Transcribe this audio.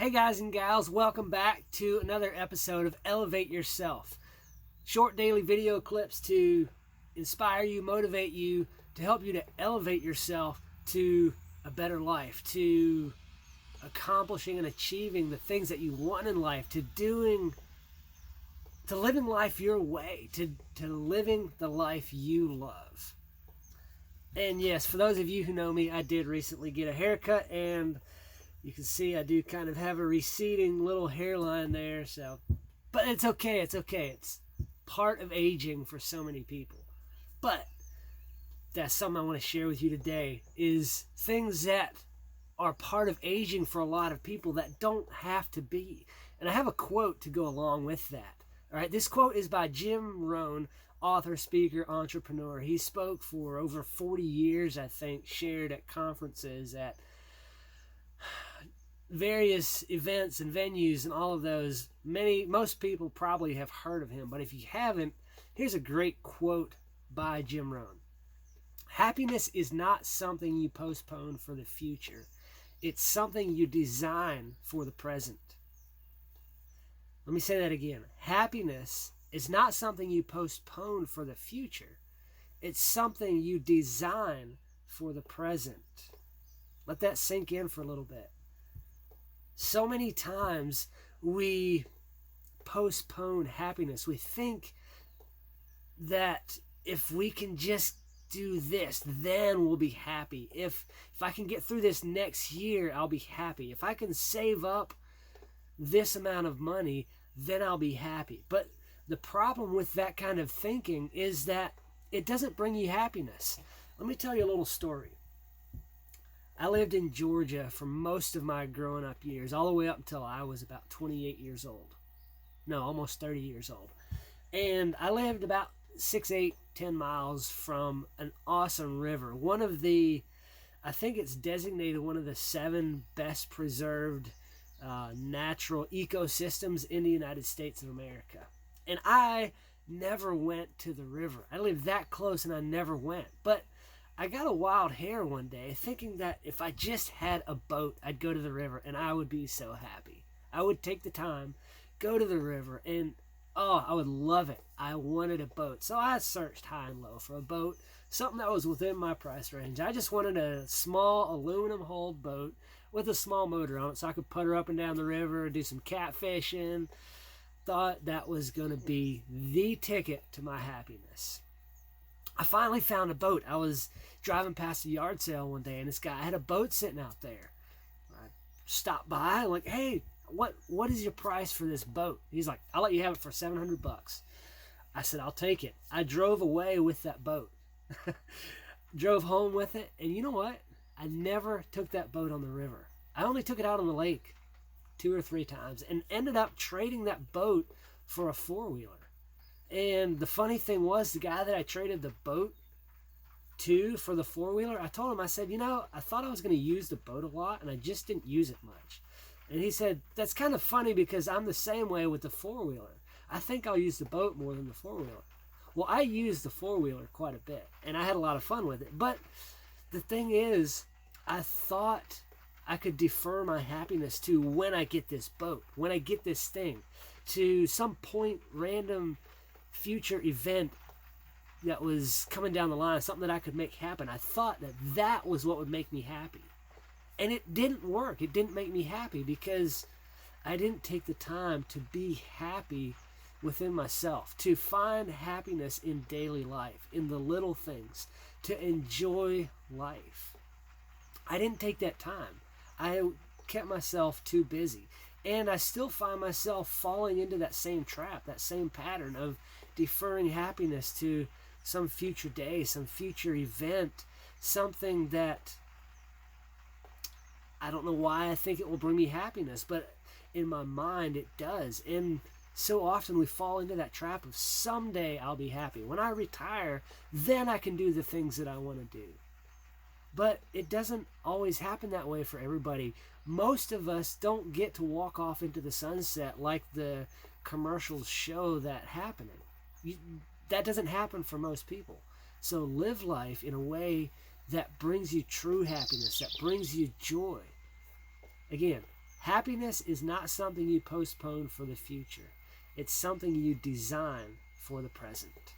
Hey guys and gals, welcome back to another episode of Elevate Yourself. Short daily video clips to inspire you, motivate you, to help you to elevate yourself to a better life, to accomplishing and achieving the things that you want in life, to living life your way, to living the life you love. And yes, for those of you who know me, I did recently get a haircut, and you can see I do kind of have a receding little hairline there, but it's okay, It's part of aging for so many people. But that's something I want to share with you today, is things that are part of aging for a lot of people that don't have to be. And I have a quote to go along with that. All right, this quote is by Jim Rohn, author, speaker, entrepreneur. He spoke for over 40 years, I think, shared at conferences, at various events and venues and all of those. Most people probably have heard of him, but if you haven't, here's a great quote by Jim Rohn. Happiness is not something you postpone for the future. It's something you design for the present. Let me say that again. Happiness is not something you postpone for the future. It's something you design for the present. Let that sink in for a little bit. So many times we postpone happiness. We think that if we can just do this, then we'll be happy. If I can get through this next year, I'll be happy. If I can save up this amount of money, then I'll be happy. But the problem with that kind of thinking is that it doesn't bring you happiness. Let me tell you a little story. I lived in Georgia for most of my growing up years, all the way up until I was about 28 years old. No, almost 30 years old. And I lived about 6, 8, 10 miles from an awesome river. I think it's designated one of the 7 best preserved natural ecosystems in the United States of America. And I never went to the river. I lived that close and I never went. But I got a wild hair one day thinking that if I just had a boat, I'd go to the river and I would be so happy. I would take the time, go to the river, and I would love it. I wanted a boat. So I searched high and low for a boat, something that was within my price range. I just wanted a small aluminum-hulled boat with a small motor on it so I could putter up and down the river, do some catfishing. Thought that was going to be the ticket to my happiness. I finally found a boat. I was driving past a yard sale one day, and this guy had a boat sitting out there. I stopped by, like, hey, what is your price for this boat? He's like, I'll let you have it for $700. I said, I'll take it. I drove away with that boat. Drove home with it, and you know what? I never took that boat on the river. I only took it out on the lake 2 or 3 times and ended up trading that boat for a 4-wheeler. And the funny thing was, the guy that I traded the boat to for the 4-wheeler, I told him, I said, I thought I was going to use the boat a lot, and I just didn't use it much. And he said, that's kind of funny because I'm the same way with the 4-wheeler. I think I'll use the boat more than the 4-wheeler. Well, I used the 4-wheeler quite a bit, and I had a lot of fun with it. But the thing is, I thought I could defer my happiness to when I get this boat, when I get this thing, to some point, random future event that was coming down the line, something that I could make happen. I thought that was what would make me happy. And it didn't work. It didn't make me happy because I didn't take the time to be happy within myself, to find happiness in daily life, in the little things, to enjoy life. I didn't take that time. I kept myself too busy. And I still find myself falling into that same trap, that same pattern of deferring happiness to some future day, some future event, something that I don't know why I think it will bring me happiness, but in my mind it does. And so often we fall into that trap of someday I'll be happy. When I retire, then I can do the things that I want to do. But it doesn't always happen that way for everybody. Most of us don't get to walk off into the sunset like the commercials show that happening. That doesn't happen for most people. So live life in a way that brings you true happiness, that brings you joy. Again, Happiness is not something you postpone for the future. It's something you design for the present.